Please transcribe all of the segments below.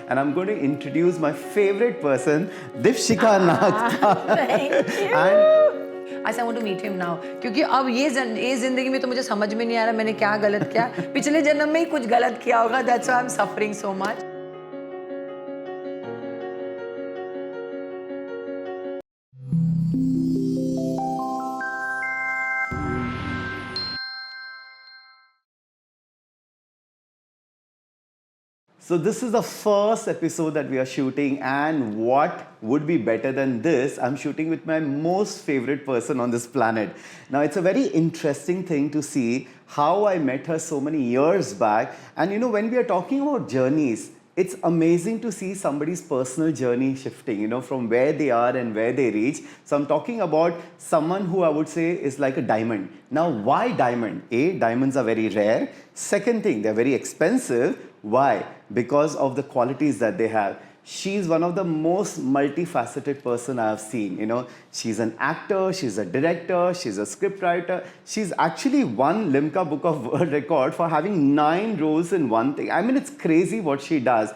and I'm going to introduce my favorite person, Deepshikha Nagpal. Thank you. And I want to meet him now क्योंकि अब ये जिंदगी में तो मुझे समझ में नहीं आ रहा मैंने क्या गलत किया पिछले जन्म में ही कुछ गलत किया होगा that's why I'm suffering so much. so this is the first episode that we are shooting, and what would be better than this? I'm shooting with my most favorite person on this planet. Now, it's a very interesting thing to see how I met her so many years back. And you know, when we are talking about journeys, it's amazing to see somebody's personal journey shifting, you know, from where they are and where they reach. So I'm talking about someone who I would say is like a diamond. Now, why diamond? A, diamonds are very rare. Second thing, they're very expensive. Why? Because of the qualities that they have. She's one of the most multifaceted person I have seen. You know, she's an actor, she's a director, she's a scriptwriter. She's actually won Limca Book of World Record for having 9 roles in one thing. I mean, it's crazy what she does.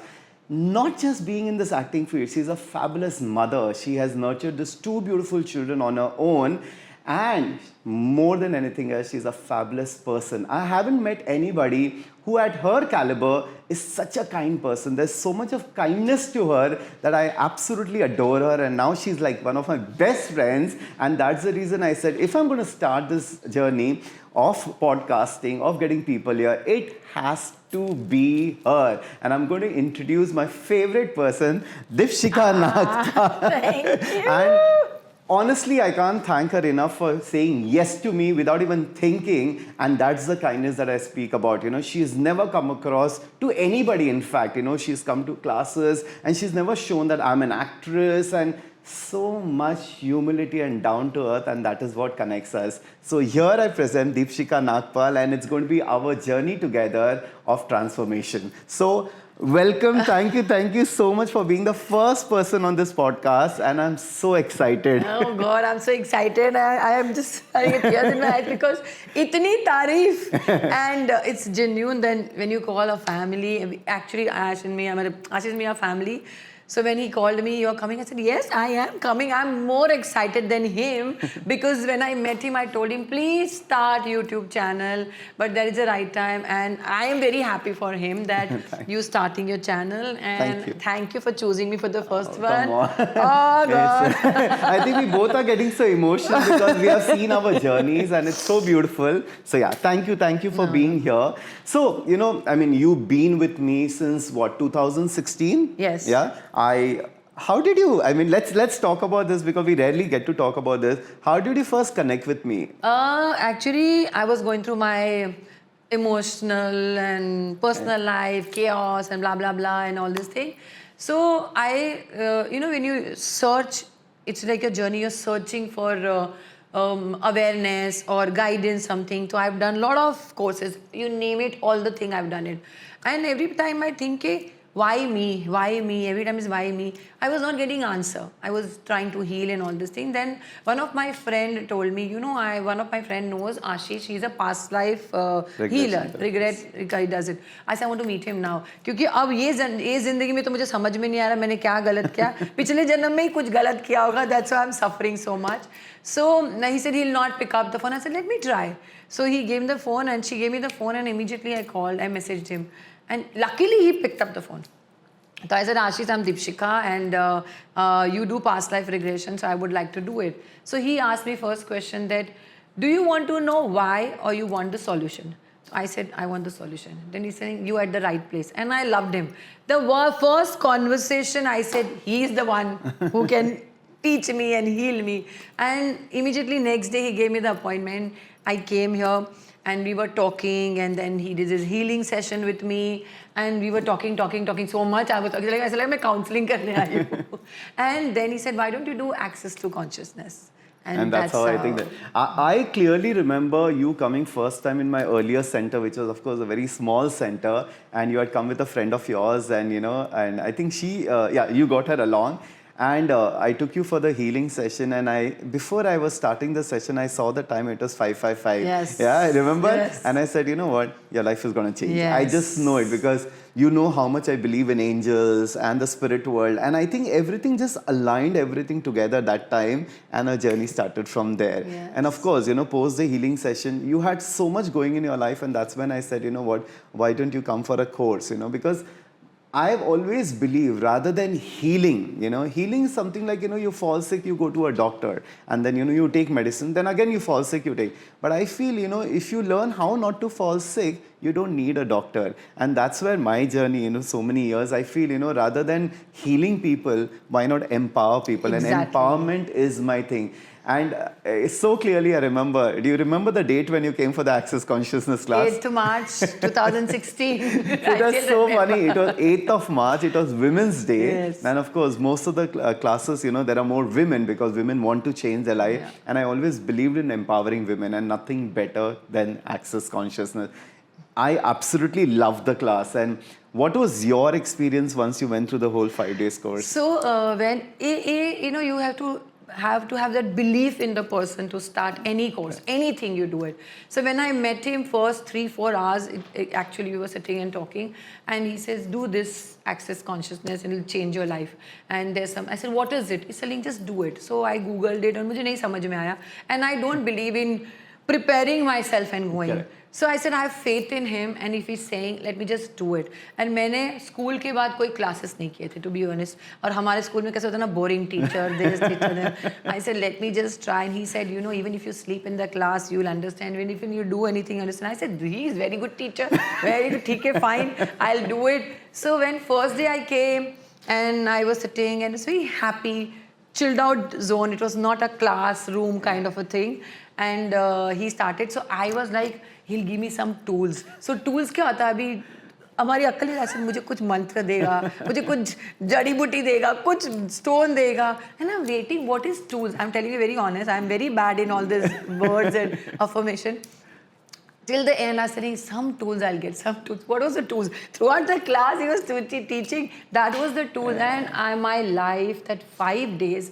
Not just being in this acting field, she's a fabulous mother. She has nurtured these 2 beautiful children on her own. And more than anything else, she's a fabulous person. I haven't met anybody who at her caliber is such a kind person. There's so much of kindness to her that I absolutely adore her. And now she's like one of my best friends. And that's the reason I said, if I'm going to start this journey of podcasting, of getting people here, it has to be her. And I'm going to introduce my favorite person, Deepshikha Nagpal. Thank you. And honestly, I can't thank her enough for saying yes to me without even thinking, and that's the kindness that I speak about. You know, she's never come across to anybody, in fact. You know, she's come to classes and she's never shown that I'm an actress, and so much humility and down to earth, and that is what connects us. So here I present Deepshikha Nagpal, and it's going to be our journey together of transformation. So welcome, thank you so much for being the first person on this podcast, and I'm so excited. Oh God, I'm so excited. I am just having tears in my eyes because itni tareef and it's genuine. Then when you call a family, actually Ashish and me are family. So when he called me, you're coming, I said, yes, I am coming. I'm more excited than him because when I met him, I told him, please start YouTube channel. But there is a right time. And I am very happy for him that you starting your channel. And thank you for choosing me for the first one. Come on. Oh God. I think we both are getting so emotional because we have seen our journeys and it's so beautiful. So yeah, thank you for being here. So, you know, I mean, you've been with me since what, 2016? Yes. Yeah. How did you, I mean, let's talk about this because we rarely get to talk about this. How did you first connect with me? Actually, I was going through my emotional and personal life, chaos and blah, blah, blah and all this thing. So I, you know, when you search, it's like a journey, you're searching for awareness or guidance, something. So I've done a lot of courses, you name it, all the thing I've done it. And every time I think, why me? Why me? Every time is why me? I was not getting answer. I was trying to heal and all this thing. Then one of my friend told me, you know, one of my friend knows Ashish. He's a past life healer. Regret, he does it. I said, I want to meet him now. क्योंकि अब ये जिंदगी में तो मुझे समझ में नहीं आ रहा मैंने क्या गलत किया पिछले जन्म में ही कुछ गलत किया होगा that's why I'm suffering so much. So he said he'll not pick up the phone. I said, let me try. So he gave me the phone and she gave me the phone and immediately I called. I messaged him. And luckily, he picked up the phone. So I said, Ashish, I'm Deepshikha and you do past life regression, so I would like to do it. So he asked me first question that, do you want to know why or you want the solution? So I said, I want the solution. Then he said, you at the right place. And I loved him. The first conversation, I said, he is the one who can teach me and heal me. And immediately next day, he gave me the appointment. I came here. And we were talking, and then he did his healing session with me, and we were talking so much. I was like, I'm counseling karne aayi hu. And then he said, why don't you do access to consciousness? And that's how I think that. I clearly remember you coming first time in my earlier center, which was of course a very small center, and you had come with a friend of yours, and you know, and I think she, you got her along. And I took you for the healing session, and before I was starting the session, I saw the time, it was 5:55. Yes. Yeah, I remember. Yes. And I said, you know what, your life is going to change. I Yes. just know it, because you know how much I believe in angels and the spirit world. And I think everything just aligned everything together that time, and our journey started from there. Yes. And of course, post the healing session, you had so much going in your life, and that's when I said, you know what, why don't you come for a course, because I've always believed, rather than healing, healing is something like, you fall sick, you go to a doctor, and then, you take medicine, then again you fall sick, you take. But I feel, if you learn how not to fall sick, you don't need a doctor. And that's where my journey, so many years, I feel, rather than healing people, why not empower people? Exactly. And empowerment is my thing. And so clearly I remember. Do you remember the date when you came for the Access Consciousness class? 8th March 2016. It was so funny. It was 8th of March. It was Women's Day. Yes. And of course, most of the classes, there are more women, because women want to change their life. Yeah. And I always believed in empowering women, and nothing better than Access Consciousness. I absolutely loved the class. And what was your experience once you went through the whole 5 days course? So when you have to have that belief in the person to start any course, anything you do it. So when I met him first 3-4 hours, actually we were sitting and talking, and he says, do this Access Consciousness and it'll change your life. And I said, what is it? He said, just do it. So I googled it, and मुझे नहीं समझ में आया. And I don't believe in preparing myself and going. Correct. So I said, I have faith in him, and if he's saying, let me just do it. And मैंने school के बाद कोई classes नहीं किए थे, to be honest. और हमारे school में कैसा होता है ना, boring teacher, this teacher, that. I said, let me just try. And he said, even if you sleep in the class, you'll understand. Even if you do anything, you understand. I said, he is very good teacher, very good. ठीक है, fine, I'll do it. So when first day I came, and I was sitting, and it's very happy, chilled out zone. It was not a classroom kind of a thing. And he started. So I was like, he'll give me some tools. So tools क्या होता है अभी हमारी अक्ल ही ऐसे मुझे कुछ मंत्र देगा, मुझे कुछ जड़ी बूटी देगा, कुछ stone देगा. And I'm waiting. What is tools? I'm telling you very honest. I'm very bad in all these words and affirmation. Till the end, I was saying, some tools I'll get, some tools. What was the tools? Throughout the class, he was teaching. That was the tools. And my life, that 5 days,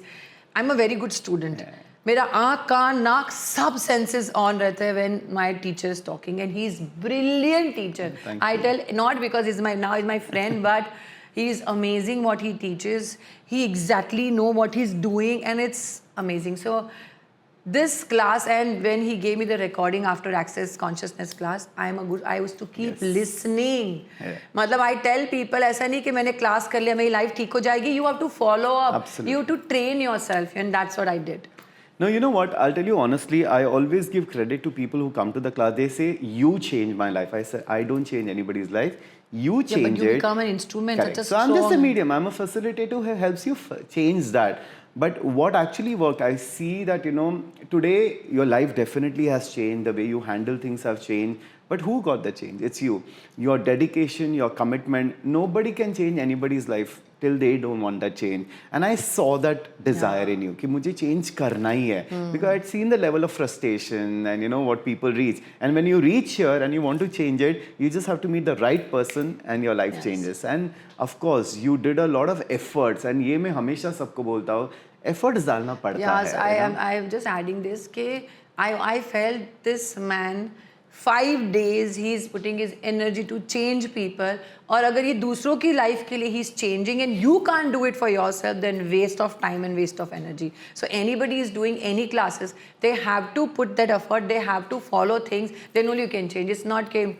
I'm a very good student. मेरा आँख कान नाक सब senses on रहते हैं when my teacher is talking, and he's brilliant teacher. I tell, not because he's my friend, but he's amazing what he teaches. He exactly know what he's doing, and it's amazing. So this class, and when he gave me the recording after Access Consciousness class, I used to keep listening. मतलब I tell people ऐसा नहीं कि मैंने class कर लिया मेरी life ठीक हो जाएगी. You have to follow up. Absolutely. You have to train yourself, and that's what I did. No, you know what? I'll tell you honestly, I always give credit to people who come to the class. They say, you changed my life. I say, I don't change anybody's life. You change it. But you become an instrument. Correct. Such a So I'm just a strong medium. I'm a facilitator who helps you change that. But what actually worked, I see that, today your life definitely has changed. The way you handle things have changed. But who got the change? It's you. Your dedication, your commitment. Nobody can change anybody's life till they don't want that change. And I saw that desire in you. कि मुझे change करना ही है. Because I'd seen the level of frustration and what people reach. And when you reach here and you want to change it, you just have to meet the right person and your life changes. And of course, you did a lot of efforts. And ये मैं हमेशा सबको बोलता हूँ, efforts डालना पड़ता है. Yes, I am just adding this. I felt this man 5 days he is putting his energy to change people. और अगर ये दूसरों की life के लिए he is changing and you can't do it for yourself, then waste of time and waste of energy. So anybody is doing any classes, they have to put that effort. They have to follow things. Then only you can change. It's not कि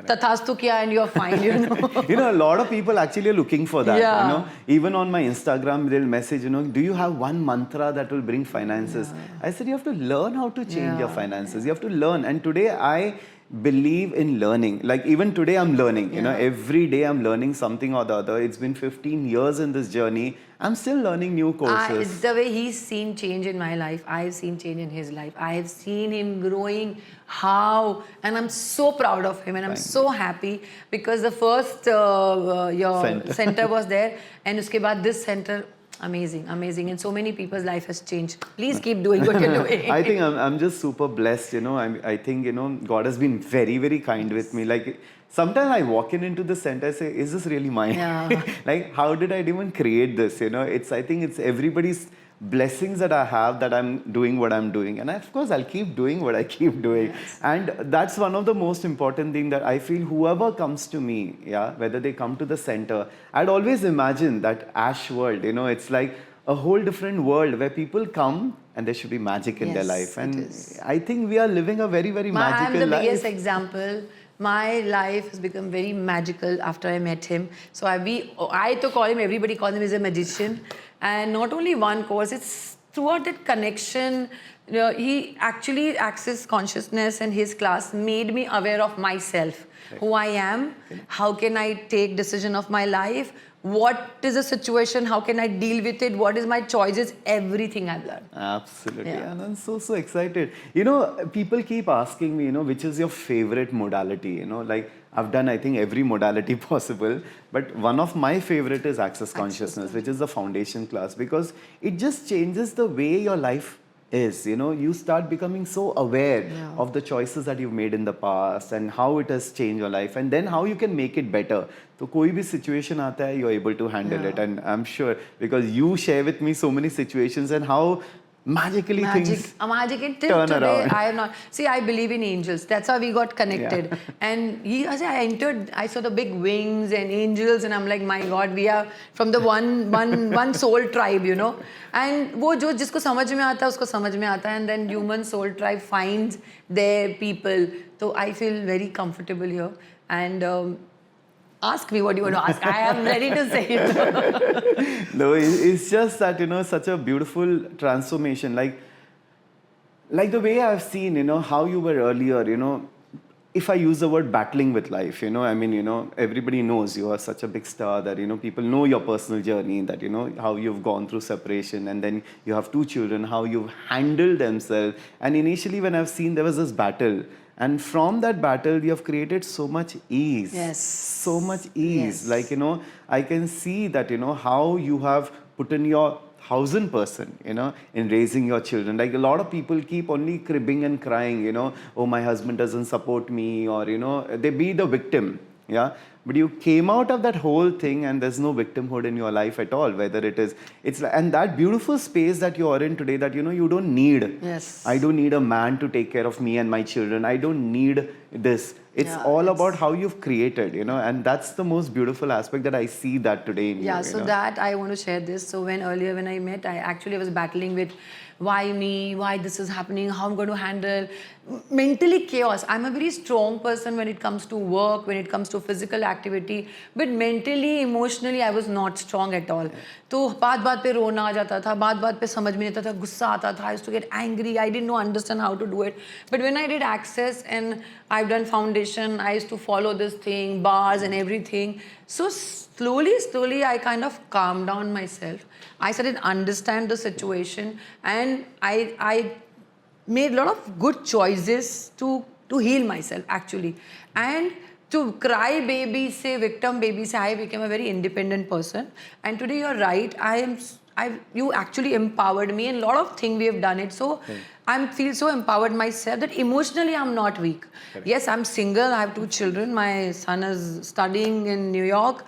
tathastu kiya and you're fine. A lot of people actually are looking for that. Yeah. Even on my Instagram, they'll message, do you have one mantra that will bring finances? Yeah. I said, you have to learn how to change your finances. You have to learn. And today I believe in learning. Like even today I'm learning. Every day I'm learning something or the other. It's been 15 years in this journey. I'm still learning new courses. It's the way he's seen change in my life. I've seen change in his life. I have seen him growing. How? And I'm so proud of him, and I'm so happy because the first your center was there, and uske baad this center. Amazing, amazing. And so many people's life has changed. Please keep doing what you're doing. I think I'm just super blessed, I think, God has been very, very kind with me. Like, sometimes I walk into the center, I say, is this really mine? Yeah. Like, how did I even create this? I think it's everybody's blessings that I have that I'm doing what I'm doing. And of course, I'll keep doing what I keep doing. Yes. And that's one of the most important thing that I feel whoever comes to me, yeah, whether they come to the center, I'd always imagine that Aashworld, it's like a whole different world where people come and there should be magic in their life. And I think we are living a very, very magical life. I'm the biggest example. My life has become very magical after I met him. So I to call him, everybody calls him, he's a magician. And not only one course, it's throughout that connection, he actually accessed consciousness, and his class made me aware of myself, who I am, how can I take decision of my life, what is the situation, how can I deal with it, what is my choices, everything I've learned. Absolutely. Yeah. And I'm so excited. People keep asking me, which is your favorite modality? Like I've done, I think, every modality possible. But one of my favorite is Access Consciousness, which is the foundation class, because it just changes the way your life is. You start becoming so aware of the choices that you've made in the past and how it has changed your life, and then how you can make it better. So कोई भी situation आता है, you're able to handle it. And I'm sure because you share with me so many situations and how magically things turn today, around. I have not. See, I believe in angels. That's how we got connected. And I entered, I saw the big wings and angels, and I'm like, my God, we are from the one soul tribe, And वो जो जिसको समझ में आता है उसको समझ में आता है, and then human soul tribe finds their people. So I feel very comfortable here. And ask me what you want to ask. I am ready to say it. No, it's just that, such a beautiful transformation. Like the way I've seen, how you were earlier, if I use the word battling with life, everybody knows you are such a big star that, people know your personal journey, that, how you've gone through separation, and then you have 2 children, how you've handled themselves. And initially when I've seen there was this battle, and from that battle, you have created so much ease. Yes. So much ease. Yes. Like, I can see that, how you have put in your 1000%, in raising your children. Like a lot of people keep only cribbing and crying, oh, my husband doesn't support me, or, they be the victim. Yeah. But you came out of that whole thing, and there's no victimhood in your life at all, whether and that beautiful space that you are in today, that, you don't need. Yes. I don't need a man to take care of me and my children. I don't need this. It's all about how you've created, and that's the most beautiful aspect that I see that today in you. Yeah, so that I want to share this. So earlier when I met, I was battling with why me, why this is happening, how I'm going to handle. Mentally chaos. I'm a very strong person when it comes to work, when it comes to physical activity, but mentally, emotionally, I was not strong at all. तो बात पे रोना आ जाता था, बात पे समझ में नहीं आता था, गुस्सा आता था, I used to get angry, I didn't know understand how to do it. But when I did Access and I've done foundation, I used to follow this thing, bars and everything. So slowly, I kind of calmed down myself. I started understand the situation, and I made a lot of good choices to heal myself actually. And to cry baby say, victim baby say, I became a very independent person. And today you're right, you actually empowered me, and a lot of things we have done it. So I feel so empowered myself that emotionally I'm not weak. Correct. Yes, I'm single, I have 2 children. My son is studying in New York.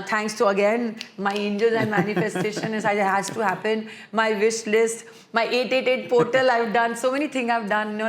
Thanks to, again, my angels and manifestation it has to happen. My wish list, my 888 portal, I've done so many things I've done,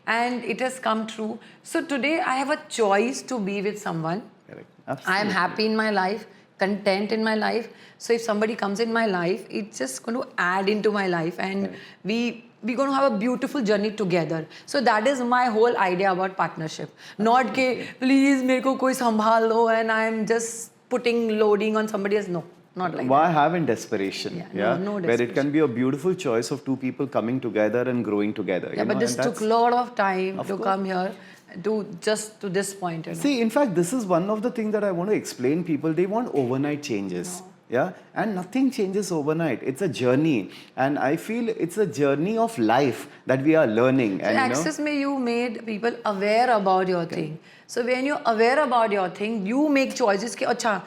and it has come true. So today I have a choice to be with someone. Correct. I am happy in my life, content in my life. So if somebody comes in my life, it's just going to add into my life, and we're going to have a beautiful journey together. So that is my whole idea about partnership. Not ke, please, mereko koi sambhal lo, and I'm just putting loading on somebody else. No, not like Why that. have in desperation? No desperation. Where it can be a beautiful choice of 2 people coming together and growing together. Yeah, but this took a lot of time to come here to this point. See, in fact, this is one of the things that I want to explain people. They want overnight changes. No. Yeah, and nothing changes overnight. It's a journey, and I feel it's a journey of life that we are learning. So and Access me, you made people aware about your thing. So when you're aware about your thing, you make choices. Ki, Achha,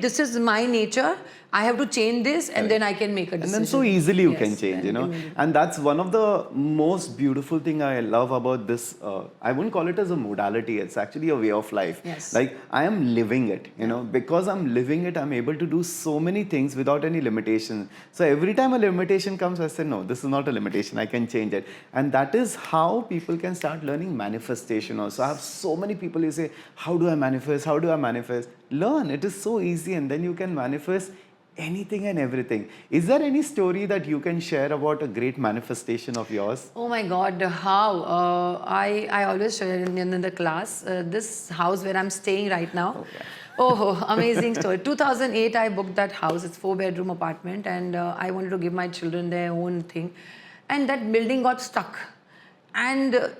this is my nature. I have to change this, and then I can make a decision. And then so easily you can change, and And that's one of the most beautiful thing I love about this. I wouldn't call it as a modality. It's actually a way of life. Yes. Like I am living it, because I'm living it, I'm able to do so many things without any limitation. So every time a limitation comes, I say, no, this is not a limitation. I can change it. And that is how people can start learning manifestation also. I have so many people who say, how do I manifest? How do I manifest? Learn. It is so easy, and then you can manifest anything and everything. Is there any story that you can share about a great manifestation of yours? Oh my God, how? I always share in the class, this house where I'm staying right now. Okay. Oh, amazing story. 2008, I booked that house. It's 4-bedroom apartment, and I wanted to give my children their own thing. And that building got stuck. And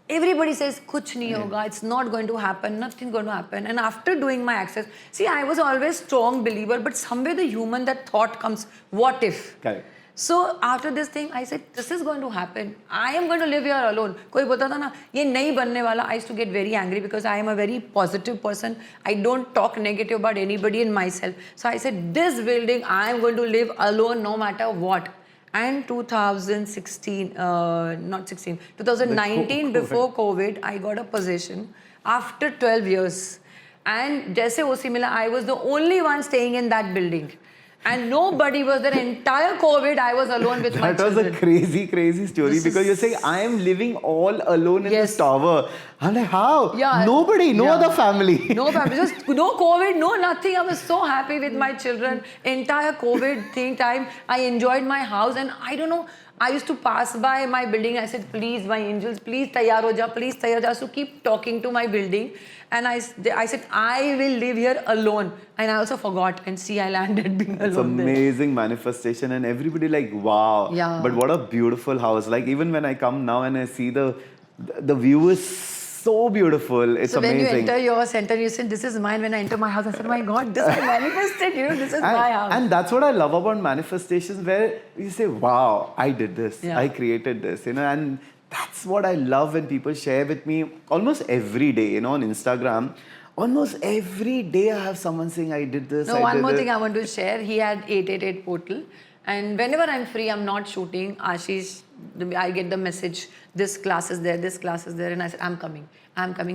everybody says, kuch nahi hoga, it's not going to happen, nothing's going to happen. And after doing my access, see, I was always strong believer, but somewhere the human, that thought comes, what if? Correct. So after this thing, I said, this is going to happen. I am going to live here alone. Koi bolta tha na, ye nahi banne wala. I used to get very angry because I am a very positive person. I don't talk negative about anybody and myself. So I said, this building, I am going to live alone no matter what. And 2019, before COVID, I got a position after 12 years. And jaise usi mila, I was the only one staying in that building. And nobody was there. Entire COVID, I was alone with my children. That was a crazy, crazy story, because you're saying, I am living all alone in this tower. I'm like, how? Yeah. Nobody, no other family. No family, just no COVID, no nothing. I was so happy with my children. Entire COVID thing time, I enjoyed my house, and I don't know, I used to pass by my building. I said, please, my angels, please taiyar ho ja, please taiyar ho ja. So keep talking to my building. And I said, I will live here alone. And I also forgot. And see, I landed being alone. It's amazing manifestation, and everybody like, wow. Yeah. But what a beautiful house. Like even when I come now and I see the view is so beautiful. It's amazing. So when you enter your center, you said, this is mine. When I enter my house, I said, my God, this I manifested. This is my house. And that's what I love about manifestations, where you say, wow, I did this. Yeah. I created this. And that's what I love when people share with me almost every day, on Instagram. Almost every day I have someone saying, I did this. No, one more thing I want to share. He had 888 portal. And whenever I'm free, I'm not shooting. Ashish, I get the message, this class is there, this class is there. And I said, I'm coming.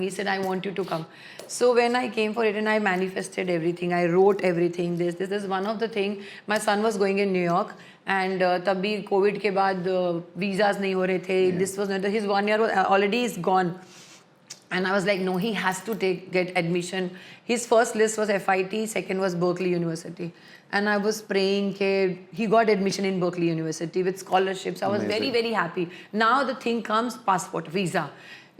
He said, I want you to come. So when I came for it, and I manifested everything, I wrote everything. This is one of the things. My son was going in New York. And तब भी COVID के बाद visas नहीं हो रहे थे. This was not, his 1 year already is gone. And I was like, no, he has to get admission. His first list was FIT, second was Berkeley University. And I was praying he got admission in Berkeley University with scholarships. I was very, very happy. Now the thing comes, passport, visa.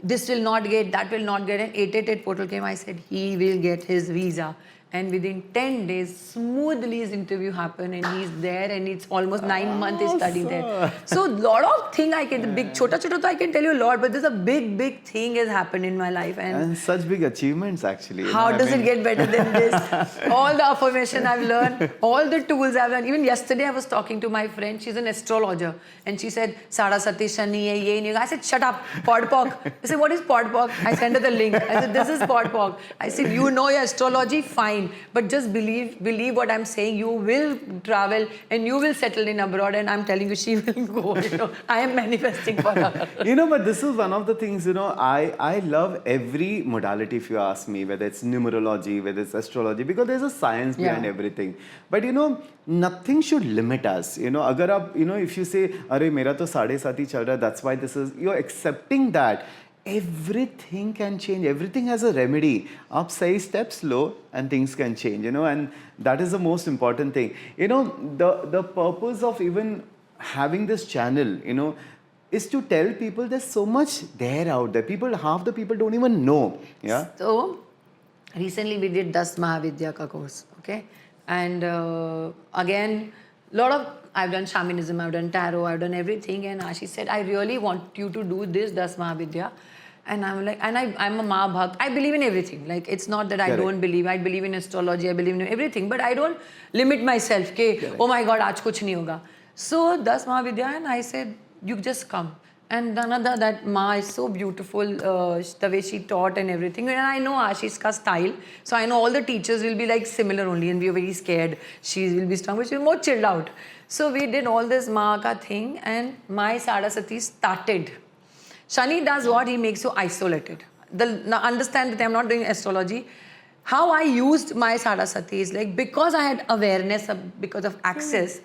This will not get, that will not get. And 888 portal came. I said, he will get his visa. And within 10 days, smoothly his interview happened, and he's there, and it's almost 9 months he's studying there. So lot of thing I can, big, chota I can tell you a lot, but there's a big, big thing has happened in my life. And such big achievements actually. How does it get better than this? All the affirmation I've learned, all the tools I've learned. Even yesterday I was talking to my friend, she's an astrologer, and she said, Saraswati Shani hai, ye nahi. I said, shut up, podpok. I said, what is podpok? I sent her the link. I said, this is podpok. I said, you know your astrology, fine. But just believe what I'm saying. You will travel and you will settle in abroad, and I'm telling you, she will go. I am manifesting for her. But this is one of the things, I love every modality, if you ask me, whether it's numerology, whether it's astrology, because there's a science behind everything. But nothing should limit us. Agar aap, if you say, "Arey, mera to 7.5 hi chal raha hai, that's why this is," you're accepting that. Everything can change. Everything has a remedy. Up say steps low and things can change, and that is the most important thing. The purpose of even having this channel, is to tell people there's so much there out there. Half the people don't even know. Yeah. So recently we did 10 Mahavidya ka course, okay? And again, I've done shamanism, I've done tarot, I've done everything, and Ashish said, I really want you to do this 10 Mahavidya. And I'm like, and I'm a Mahabhakt. I believe in everything. Like, it's not that I don't believe. I believe in astrology, I believe in everything. But I don't limit myself. Oh my God, aaj kuch nahi hoga. So, 10 Mahavidya, and I said, you just come. And another, that Ma is so beautiful, the way she taught and everything. And I know Ashish's style. So I know all the teachers will be like similar only and we are very scared. She will be strong, but she will be more chilled out. So we did all this Ma ka thing and my Saraswati started. Shani does what? He makes you isolated. Now understand that I'm not doing astrology. How I used my Saraswati is like, because I had awareness because of access,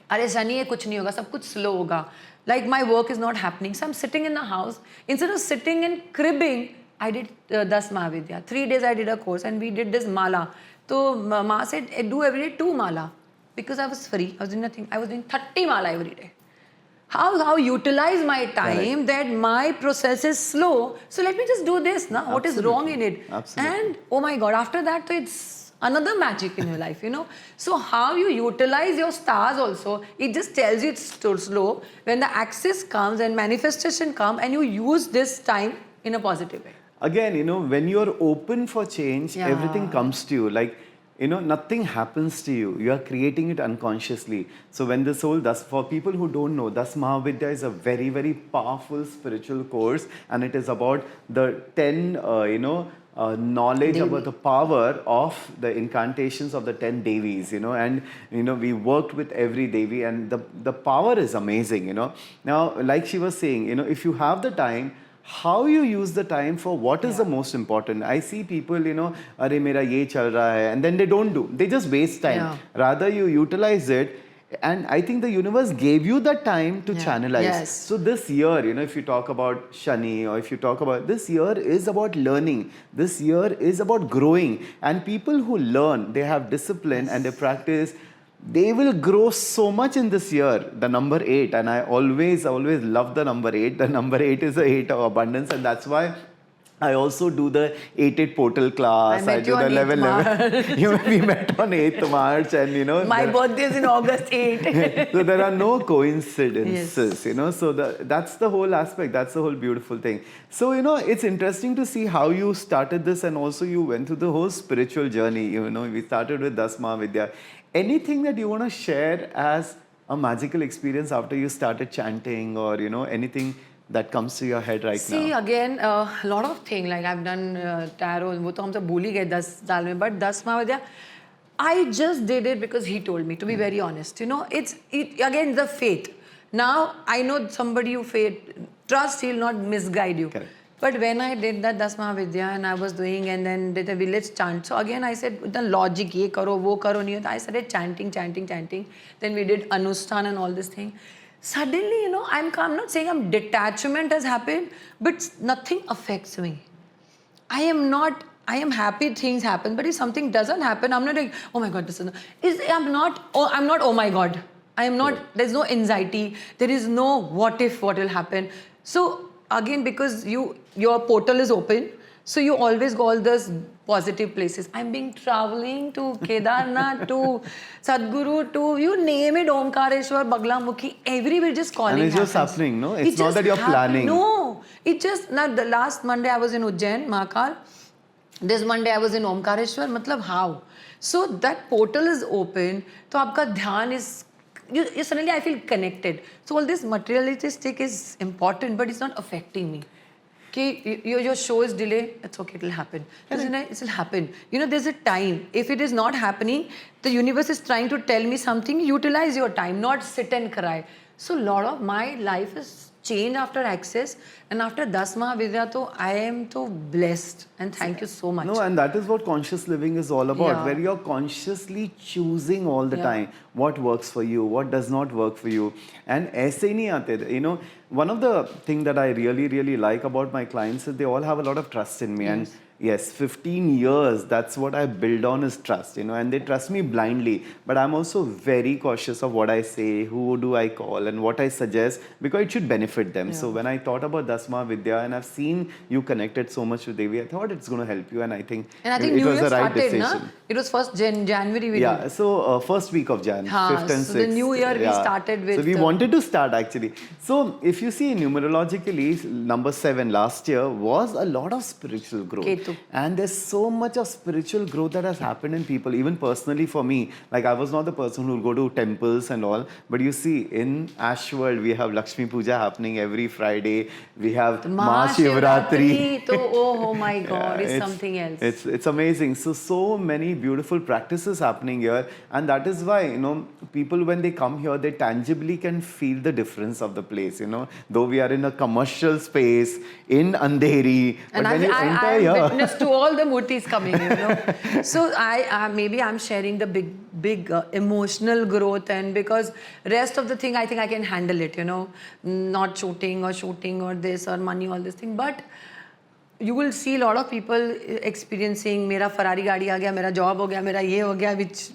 अरे शनि ये कुछ नहीं होगा, सब कुछ slow होगा. Like my work is not happening. So I'm sitting in the house. Instead of sitting and cribbing, I did 10 Mahavidya. 3 days I did a course and we did this mala. So Ma said, do every day 2 mala. Because I was free. I was doing nothing. I was doing 30 mala every day. How utilize my time that my process is slow. So let me just do this. Now, what is wrong in it? Absolutely. And oh my God, after that, so it's another magic in your life, you know. So how you utilize your stars also, it just tells you it's too slow. When the access comes and manifestation comes and you use this time in a positive way. Again, you know, when you're open for change, Yeah. everything comes to you. Like, you know, nothing happens to you. You are creating it unconsciously. So when this whole, for people who don't know, Das Mahavidya is a very, very powerful spiritual course. And it is about the 10, knowledge Devi. about the power of the incantations of the 10 Devis, you know, and, you know, we worked with every Devi and the power is amazing, you know. Now, like she was saying, you know, if you have the time, how you use the time for what is the most important. I see people, you know, Are mera ye chal raha hai, and then they don't do. They just waste time. Yeah. Rather, you utilize it. And I think the universe gave you the time to channelize. Yes. So this year, you know, if you talk about Shani or if you talk about, this year is about learning. This year is about growing. And people who learn, they have discipline and they practice, they will grow so much in this year. The number 8, and I always love the number 8. The number 8 is the 8 of abundance, and that's why I also do the 8 portal class. I met do you the on 11 8th We met on 8th March, and you know. My birthday is in August 8. So there are no coincidences, Yes. you know. So that's the whole aspect. That's the whole beautiful thing. So, you know, it's interesting to see how you started this, and also you went through the whole spiritual journey. You know, we started with Das Mahavidya. Anything that you want to share as a magical experience after you started chanting, or, you know, anything that comes to your head right See, now? again, a lot of things, like I've done tarot, वो तो हम सब भूल ही गए 10 साल में, but 10 Mahavidya, I just did it because he told me, to be very honest. You know, it's again the faith. Now, I know somebody you trust, he'll not misguide you. Correct. But when I did that 10 Mahavidya and I was doing, and then did a village chant. So again I said, the logic, ye karo, wo karo, nahi hota. I started chanting. Then we did Anushthan and all this thing. Suddenly, you know, I'm not saying detachment has happened, but nothing affects me. I am happy things happen, but if something doesn't happen, I'm not like, oh my God, I'm not, oh my God. I am not, there's no anxiety. There is no what if, what will happen. So again, because your portal is open, so you always go all those positive places. I'm being traveling to Kedarnath, to Sadhguru, to you name it, Omkareshwar, Baglamukhi, everywhere just calling. And it's just happens. happening, no? It's It not just that you're planning. No, it just, now the last Monday I was in Ujjain, Mahakal. This Monday I was in Omkareshwar. Matlab how? So that portal is open, so aapka dhyan is, you suddenly I feel connected. So all this materialistic is important, but it's not affecting me. Okay, your show is delayed, it's okay, it will happen. It will happen. You know, there's a time. If it is not happening, the universe is trying to tell me something, utilize your time, not sit and cry. So a lot of my life is changed after access, and after 10 Mahavidya, so I am so blessed, and thank you so much. No, and that is what conscious living is all about, Yeah. where you're consciously choosing all the Yeah. time what works for you, what does not work for you. And aise nahi aate, you know, one of the things that I really like about my clients is they all have a lot of trust in me. And yes, 15 years, that's what I build on is trust, you know, and they trust me blindly. But I'm also very cautious of what I say, who do I call, and what I suggest, because it should benefit them. So when I thought about 10 Mahavidya, and I've seen you connected so much with Devi, I thought it's going to help you, and I think, And I think it New was Year the right started, decision. na? It was 1st January we Yeah, did. so first week of Jan, Haan, 5th and 6th. so the new year we started with So we the- wanted to start actually. So if you see numerologically, number 7 last year was a lot of spiritual growth. Ketu. too. And there's so much of spiritual growth that has happened in people. Even personally for me, like I was not the person who will go to temples and all, but you see in Aashworld we have Lakshmi Puja happening every Friday. We have The Mahashivratri. to, oh my God, Yeah, it's something else. It's amazing. So many beautiful practices happening here, and that is why people when they come here they tangibly can feel the difference of the place. Though we are in a commercial space in Andheri, but And when you I enter here, witness to all the murtis coming. So maybe I'm sharing the big emotional growth, and because rest of the thing I think I can handle it. Not shooting or this or money, all this thing, but you will see a lot of people experiencing mera Ferrari gaadi aa gaya, mera job ho gaya, mera ye ho gaya, which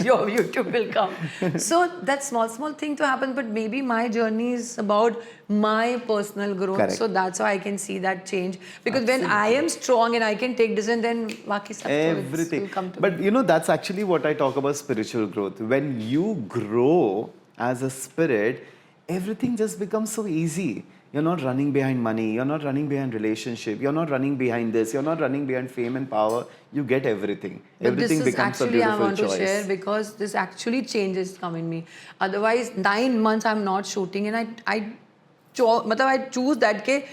your YouTube will come. So that small thing to happen, but maybe my journey is about my personal growth. Correct. So that's how I can see that change. Because when I am strong and I can take decision, then baki sab everything. will come to But me. that's actually what I talk about spiritual growth. When you grow as a spirit, everything just becomes so easy. You're not running behind money, you're not running behind relationship, you're not running behind this, you're not running behind fame and power. You get everything. But Everything this is becomes a actually I beautiful want choice. to share, because this actually changes come in me. Otherwise, 9 months I'm not shooting, and I choose that ke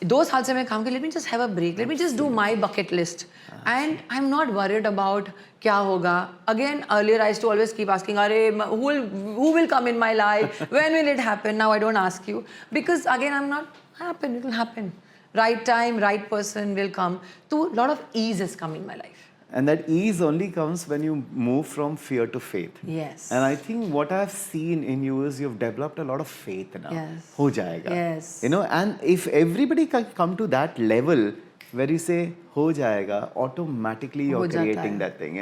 2 साल से मैं काम कर, let me just have a break, let me just do my bucket list, and I'm not worried about क्या होगा. Again, earlier I used to always keep asking, who will come in my life, when will it happen? Now I don't ask you, because again I'm not happen, it will happen. Right time, right person will come. So a lot of ease has come in my life. And that ease only comes when you move from fear to faith. Yes. And I think what I've seen in you is you've developed a lot of faith now. Yes. Ho jayega. Yes. And if everybody can come to that level where you say, ho jayega, automatically you're creating that thing,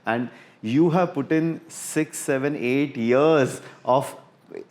And you have put in 6, 7, 8 years of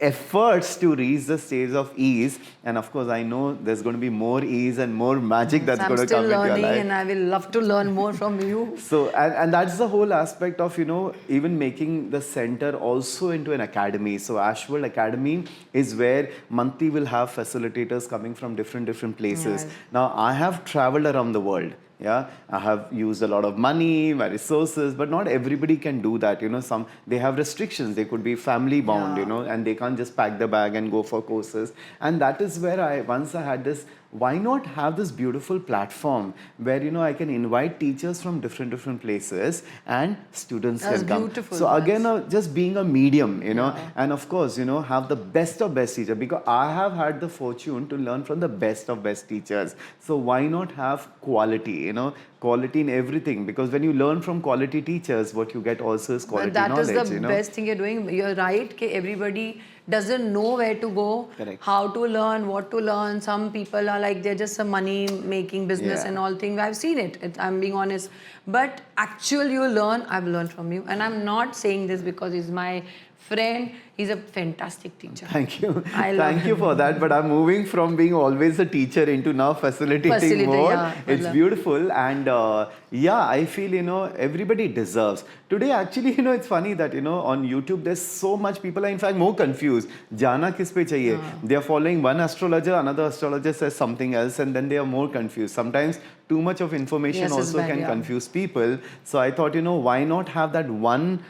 efforts to reach the stage of ease, and of course I know there's going to be more ease and more magic that's going to come into your life. I'm still learning, and I will love to learn more from you. So and that's the whole aspect of even making the center also into an academy. So Aashworld Academy is where monthly will have facilitators coming from different places. Yes. Now I have traveled around the world. Yeah, I have used a lot of money, my resources, but not everybody can do that. Some they have restrictions. They could be family bound, and they can't just pack the bag and go for courses. And that is where once I had this. Why not have this beautiful platform where I can invite teachers from different places and students That's can come. beautiful. So again, just being a medium, Yeah. and of course, have the best of best teacher, because I have had the fortune to learn from the best of best teachers. So why not have quality, quality in everything? Because when you learn from quality teachers, what you get also is quality But knowledge. that is the best thing you're doing. You're right, that everybody doesn't know where to go, Correct. how to learn, what to learn. Some people are like, they're just a money-making business and all things. I've seen it, I'm being honest. But actually you learn, I've learned from you. And I'm not saying this because he's my friend. He's a fantastic teacher. Thank you. I love Thank you him. for that. But I'm moving from being always a teacher into now facilitating more. Yeah, it's beautiful. And I feel, everybody deserves. Today, actually, it's funny that, on YouTube, there's so much people are in fact more confused. Jana kis pe chahiye? They are following one astrologer, another astrologer says something else, and then they are more confused. Sometimes too much of information also can confuse people. So I thought, why not have that one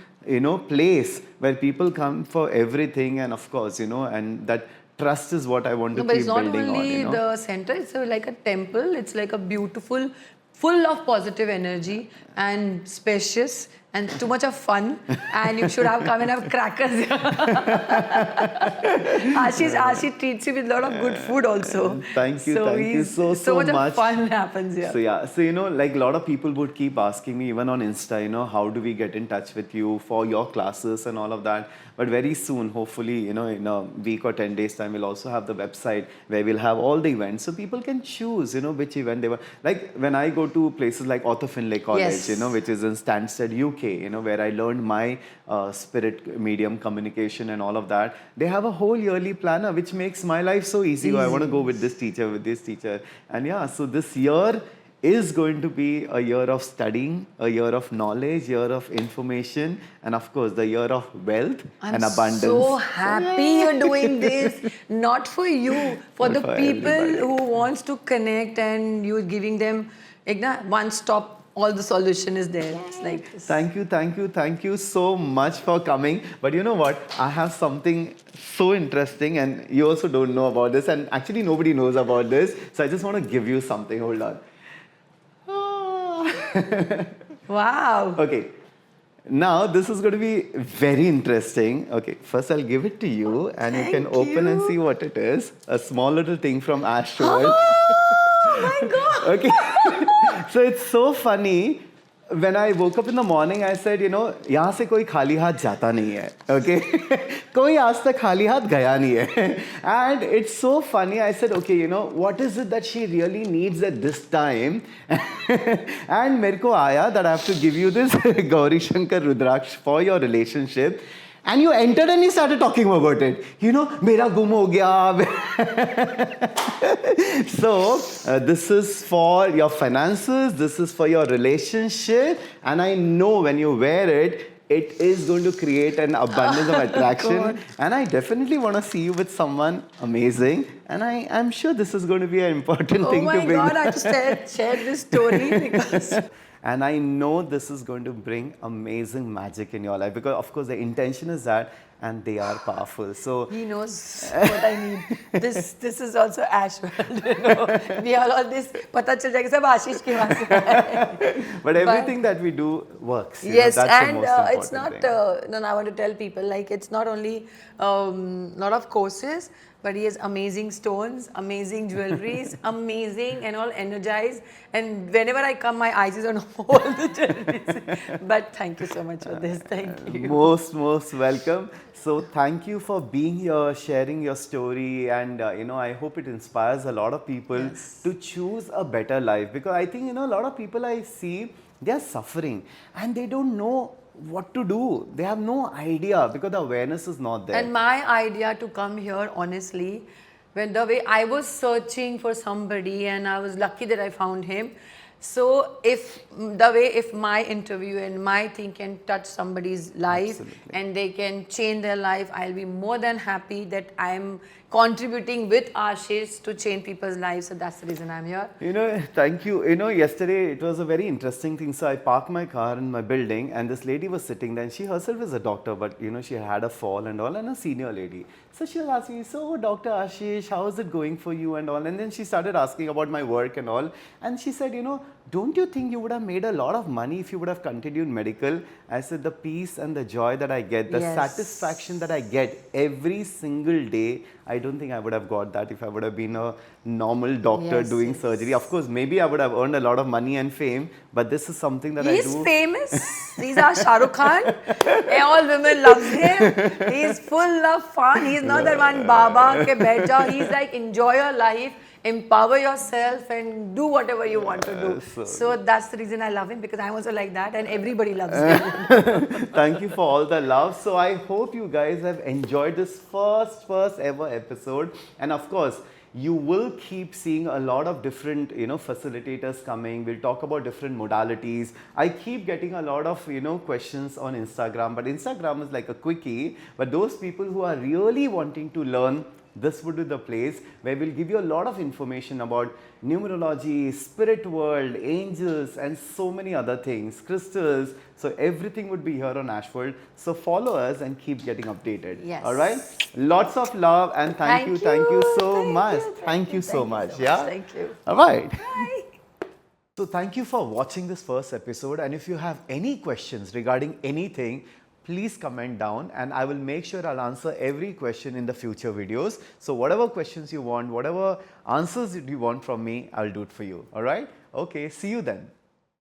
place where people come for everything, and of course, and that trust is what I want to keep building on. But it's not only the center, it's like a temple, it's like a beautiful, full of positive energy and spacious and too much of fun, and you should have come and have crackers. Ashish treats you with a lot of good food also. Thank you so much much. Of fun happens here. So like a lot of people would keep asking me even on Insta, how do we get in touch with you for your classes and all of that. But very soon, hopefully, in a week or 10 days time, we'll also have the website where we'll have all the events. So people can choose, which event they want. Like when I go to places like Arthur Findlay College, which is in Stansted, UK, where I learned my spirit medium communication and all of that. They have a whole yearly planner, which makes my life so easy. I want to go with this teacher, And so this year is going to be a year of studying, a year of knowledge, year of information, and of course the year of wealth and abundance. I'm so happy you're doing this. Not for you, for the people everybody who wants to connect, and you're giving them एक ना one stop, all the solution is there. It's like this. Thank you so much for coming. But you know what? I have something so interesting, and you also don't know about this, and actually nobody knows about this. So I just want to give you something. Hold on. Wow. Okay. Now this is going to be very interesting. Okay, first I'll give it to you, and you can open and see what it is. A small little thing from Aashworld. Oh my God. Okay. So it's so funny. When I woke up in the morning, I said, you know, यहाँ से कोई खाली हाथ जाता नहीं है, okay? कोई आज तक खाली हाथ गया नहीं है. And it's so funny. I said, okay, you know, what is it that she really needs at this time? And मेरे को आया that I have to give you this Gauri Shankar Rudraksh for your relationship. And you entered and you started talking about it. You know, मेरा गुम हो गया. So, this is for your finances, this is for your relationship, and I know when you wear it, it is going to create an abundance of attraction. God. And I definitely want to see you with someone amazing. And I'm sure this is going to be an important thing to bring. Oh my God, I just shared this story because... And I know this is going to bring amazing magic in your life, because of course the intention is that, and they are powerful. So he knows what I need. This is also Aashworld, you know. We all this पता चल जाएगा सब आशीष के पास है. But everything that we do works. Yes, that's and the most important it's not. thing. No, I want to tell people, like, it's not only lot of courses, but he has amazing stones, amazing jewelries, amazing and all energized. And whenever I come, my eyes is on all the jewelries. But thank you so much for this. Thank you. Most welcome. So thank you for being here, sharing your story, and you know, I hope it inspires a lot of people to choose a better life, because I think, you know, a lot of people I see, they are suffering and they don't know what to do. They have no idea because the awareness is not there. And my idea to come here, honestly, when the way I was searching for somebody, and I was lucky that I found him. So if my interview and my thing can touch somebody's life, and they can change their life, I'll be more than happy that I'm contributing with Ashish to change people's lives. So that's the reason I'm here. You know, thank you. You know, yesterday it was a very interesting thing. So I parked my car in my building, and this lady was sitting there, and she herself is a doctor, but you know, she had a fall and all, and a senior lady. So she was asking me, so Dr. Ashish, how is it going for you and all? And then she started asking about my work and all. And she said, you know, don't you think you would have made a lot of money if you would have continued medical? I said, the peace and the joy that I get, the satisfaction that I get every single day, I don't think I would have got that if I would have been a normal doctor doing surgery. Of course, maybe I would have earned a lot of money and fame, but this is something that I do. He's famous. These are Shah Rukh Khan. All women love him. He's full of fun. He's not that one Baba ke baith jao. He's like, enjoy your life, empower yourself, and do whatever you want to do. So that's the reason I love him, because I'm also like that, and everybody loves him. Thank you for all the love. So I hope you guys have enjoyed this first ever episode. And of course, you will keep seeing a lot of different, you know, facilitators coming. We'll talk about different modalities. I keep getting a lot of, you know, questions on Instagram, but Instagram is like a quickie. But those people who are really wanting to learn, this would be the place where we'll give you a lot of information about numerology, spirit world, angels, and so many other things, crystals. So everything would be here on Aashworld. So follow us and keep getting updated. Yes. All right. Lots of love, and thank you so much. Thank you so much. Yeah. Thank you. All right. Bye. So thank you for watching this first episode. And if you have any questions regarding anything, please comment down, and I will make sure I'll answer every question in the future videos. So whatever questions you want, whatever answers you want from me, I'll do it for you. All right? Okay, see you then.